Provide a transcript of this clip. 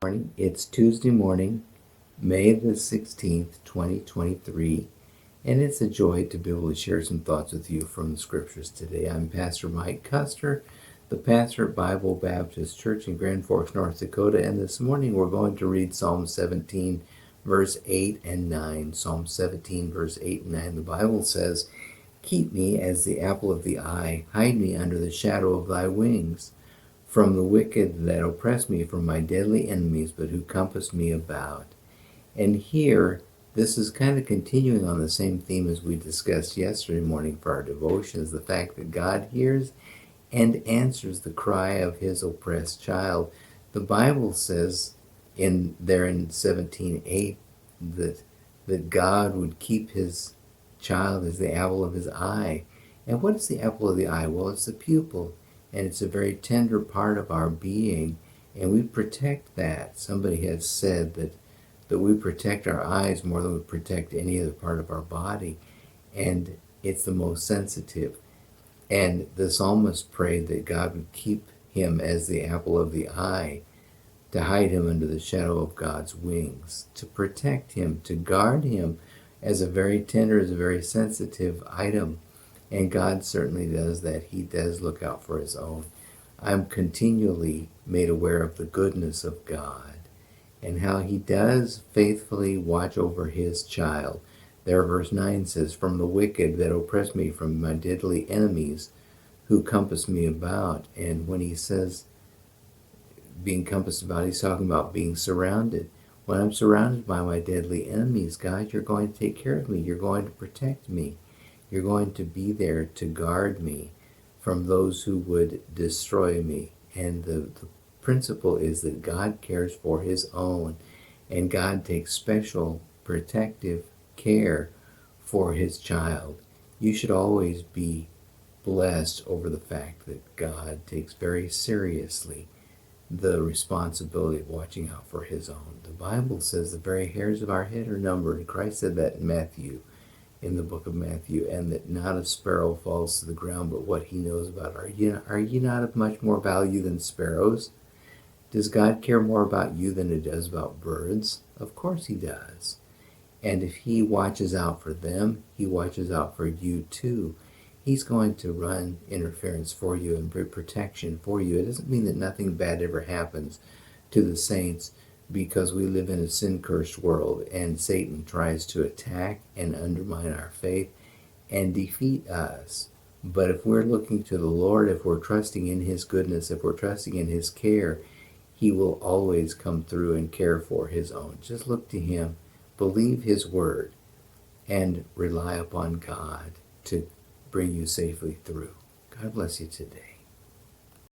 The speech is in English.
Morning. It's Tuesday morning, May the 16th, 2023, and it's a joy to be able to share some thoughts with you from the scriptures today. I'm Pastor Mike Custer, the pastor at Bible Baptist Church in Grand Forks, North Dakota, and this morning we're going to read Psalm 17, verse 8 and 9. Psalm 17, verse 8 and 9. The Bible says, "Keep me as the apple of the eye, hide me under the shadow of thy wings. From the wicked that oppress me, from my deadly enemies, but who compass me about." And here, this is kind of continuing on the same theme as we discussed yesterday morning for our devotions, the fact that God hears and answers the cry of his oppressed child. The Bible says in 17:8 that God would keep his child as the apple of his eye. And what is the apple of the eye? Well, it's the pupil. And it's a very tender part of our being, and we protect that. Somebody has said that we protect our eyes more than we protect any other part of our body, and it's the most sensitive. And the psalmist prayed that God would keep him as the apple of the eye, to hide him under the shadow of God's wings, to protect him, to guard him as a very tender, as a very sensitive item. And God certainly does that. He does look out for his own. I'm continually made aware of the goodness of God and how he does faithfully watch over his child. There, verse 9 says, "From the wicked that oppress me, from my deadly enemies who compass me about." And when he says being compassed about, he's talking about being surrounded. When I'm surrounded by my deadly enemies, God, you're going to take care of me. You're going to protect me. You're going to be there to guard me from those who would destroy me. And the principle is that God cares for his own, and God takes special protective care for his child. You should always be blessed over the fact that God takes very seriously the responsibility of watching out for his own. The Bible says the very hairs of our head are numbered, and Christ said that in the book of Matthew, and that not a sparrow falls to the ground but what he knows about. Are you not of much more value than sparrows? Does God care more about you than he does about birds? Of course he does. And if he watches out for them, he watches out for you too. He's going to run interference for you and bring protection for you. It doesn't mean that nothing bad ever happens to the saints, because we live in a sin-cursed world, and Satan tries to attack and undermine our faith and defeat us. But if we're looking to the Lord, if we're trusting in his goodness, if we're trusting in his care, he will always come through and care for his own. Just look to him, believe his word, and rely upon God to bring you safely through. God bless you today.